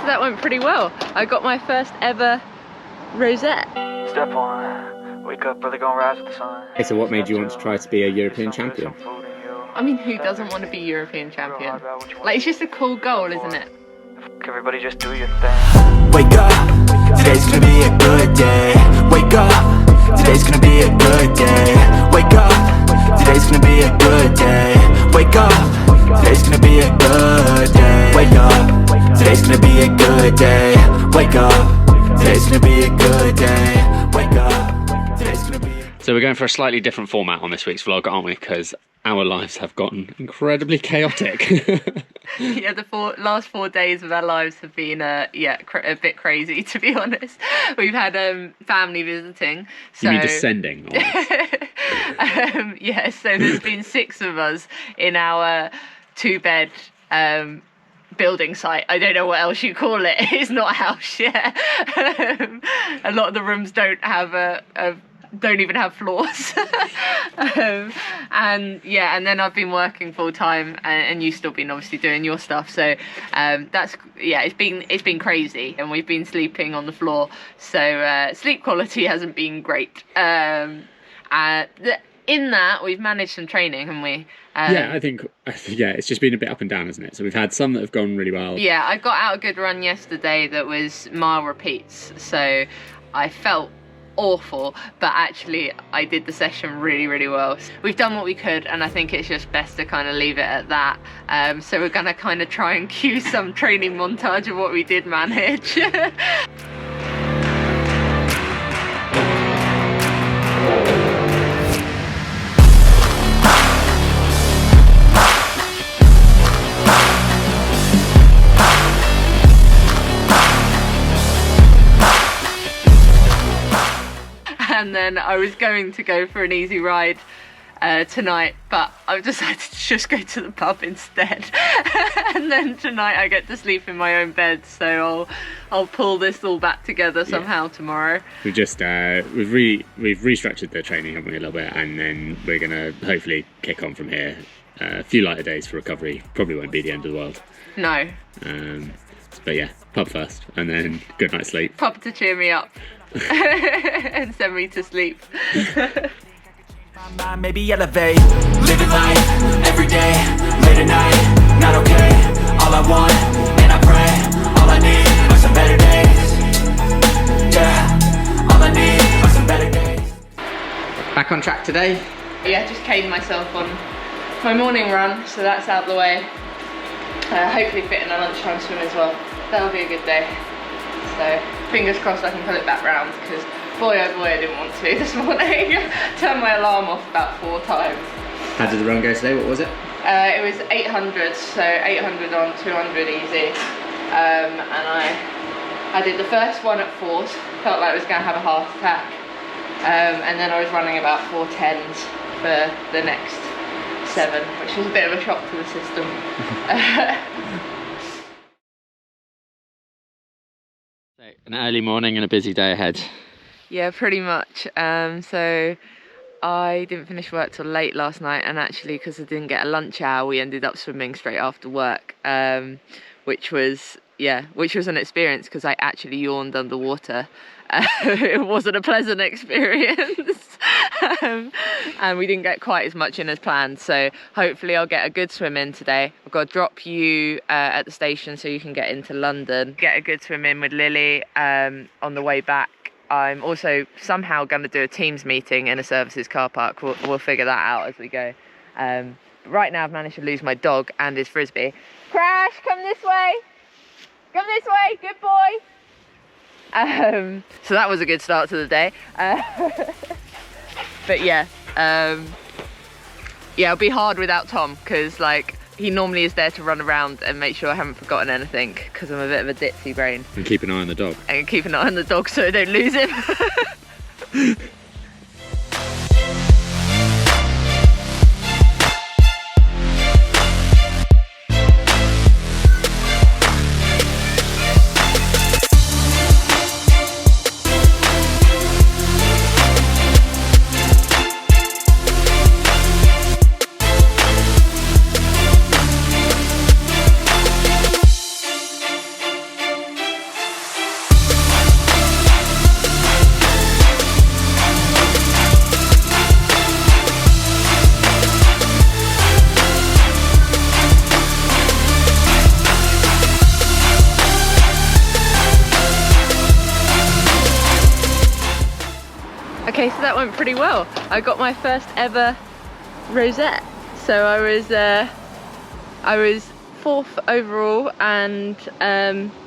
that went pretty well. I got my first ever rosette. Step one, wake up, brother, gonna rise with the sun. Okay, so what made you want to try to be a European champion? I mean, who doesn't want to be European champion? Like, it's just a cool goal, isn't it? Everybody just do your thing. Wake up, today's gonna be a good day. Wake up, today's gonna be a good day. Wake up, today's gonna be a good day. Wake up, today's gonna be a good day. Wake up, today's gonna be a good day. Wake up, today's gonna be a good day. Wake up, today's gonna be a... So we're going for a slightly different format on this week's vlog, aren't we? Because our lives have gotten incredibly chaotic. Yeah, the last 4 days of our lives have been a bit crazy, to be honest. We've had family visiting. So... You mean descending? Yeah, so there's been 6 of us in our 2-bed building site. I don't know what else you call it. It's not a house yet. A lot of the rooms don't have don't even have floors. And then I've been working full time, and you've still been obviously doing your stuff, so it's been crazy, and we've been sleeping on the floor, so sleep quality hasn't been great. In that, we've managed some training, haven't we? I think it's just been a bit up and down, isn't it? So we've had some that have gone really well. Yeah, I got out a good run yesterday that was mile repeats, so I felt awful, but actually I did the session really, really well. We've done what we could, and I think it's just best to kind of leave it at that. So we're gonna kind of try and cue some training montage of what we did manage. And then I was going to go for an easy ride tonight, but I've decided to just go to the pub instead. And then tonight I get to sleep in my own bed, so I'll pull this all back together somehow tomorrow. We've just we've restructured the training, haven't we, a little bit, and then we're gonna hopefully kick on from here. A few lighter days for recovery. Probably won't be the end of the world. No. But yeah, pub first, and then good night's sleep. Pub to cheer me up. And send me to sleep. My mind maybe elevate, living life every day, late at night, not okay. All I want, and I pray, all I need are some better days. Yeah, all I need are some better days. Back on track today. Yeah, just caned myself on my morning run, so that's out of the way. Hopefully fit in a lunchtime swim as well. That'll be a good day. So fingers crossed I can pull it back round, because boy oh boy I didn't want to this morning. Turned my alarm off about 4 times. How did the run go today? What was it? It was 800, so 800 on 200 easy. And I did the first one at 4s, felt like I was going to have a heart attack. And then I was running about 4:10s for the next 7, which was a bit of a shock to the system. An early morning and a busy day ahead. Yeah, pretty much. So I didn't finish work till late last night, and actually because I didn't get a lunch hour, we ended up swimming straight after work, which was an experience, because I actually yawned underwater. It wasn't a pleasant experience. And we didn't get quite as much in as planned, so hopefully I'll get a good swim in today. I've got to drop you at the station so you can get into London, get a good swim in with Lily on the way back. I'm also somehow going to do a Teams meeting in a services car park. We'll figure that out as we go. But right now I've managed to lose my dog and his frisbee. Crash, come this way. Come this way, good boy. So that was a good start to the day. But yeah, it'll be hard without Tom, because like he normally is there to run around and make sure I haven't forgotten anything, because I'm a bit of a ditzy brain. And keep an eye on the dog. And keep an eye on the dog so I don't lose him. Okay, so that went pretty well. I got my first ever rosette. So I was 4th overall and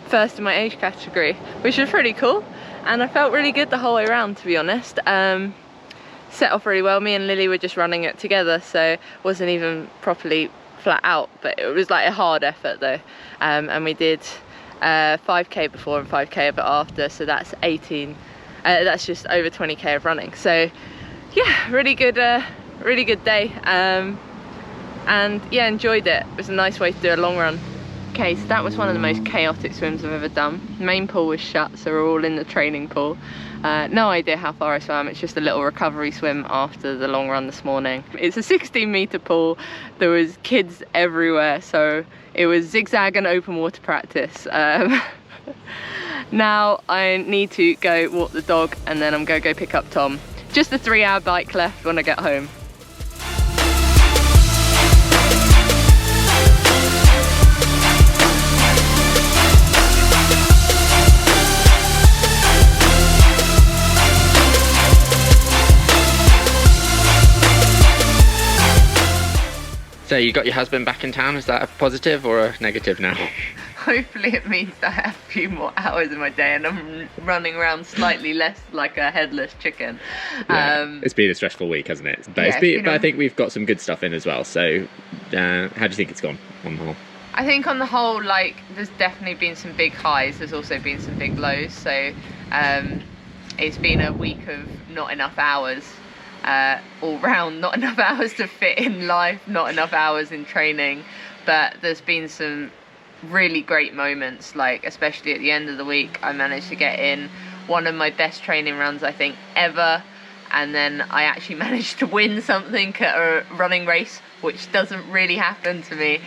first in my age category, which was pretty cool. And I felt really good the whole way around, to be honest. Set off really well. Me and Lily were just running it together, so wasn't even properly flat out, but it was like a hard effort though. And we did 5k before and 5k a bit after, so that's 18. That's just over 20k of running. So yeah, really good day. And yeah, enjoyed it. It was a nice way to do a long run. Okay, so that was one of the most chaotic swims I've ever done. Main pool was shut, so we're all in the training pool. No idea how far I swam. It's just a little recovery swim after the long run this morning. It's a 16-meter pool. There was kids everywhere, so it was zigzag and open water practice. Now I need to go walk the dog, and then I'm gonna go pick up Tom. Just a 3-hour bike left when I get home. So you got your husband back in town, is that a positive or a negative now? Hopefully it means I have a few more hours in my day and I'm running around slightly less like a headless chicken. Yeah, it's been a stressful week, hasn't it? But, yeah, but I think we've got some good stuff in as well. So how do you think it's gone on the whole? I think on the whole, like, there's definitely been some big highs. There's also been some big lows. So it's been a week of not enough hours. All round, not enough hours to fit in life, not enough hours in training, but there's been some really great moments, like especially at the end of the week I managed to get in one of my best training runs I think ever, and then I actually managed to win something at a running race, which doesn't really happen to me,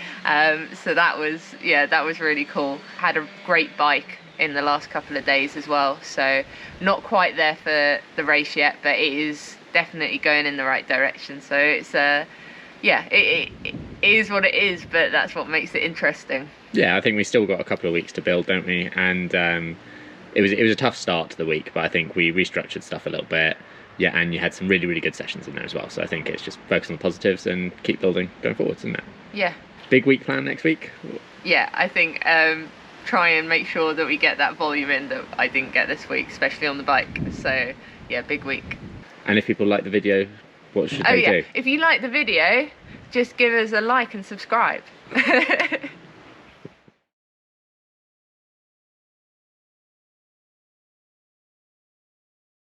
so that was really cool. Had a great bike in the last couple of days as well, so not quite there for the race yet, but it is definitely going in the right direction. So it's yeah, it is what it is, but that's what makes it interesting. Yeah, I think we still got a couple of weeks to build, don't we? And it was a tough start to the week, but I think we restructured stuff a little bit. Yeah, and you had some really good sessions in there as well. So I think it's just focus on the positives and keep building going forwards, isn't it? Yeah. Big week plan next week? Yeah, I think try and make sure that we get that volume in that I didn't get this week, especially on the bike. So yeah, big week. And if people like the video, what should they do? If you like the video, just give us a like and subscribe.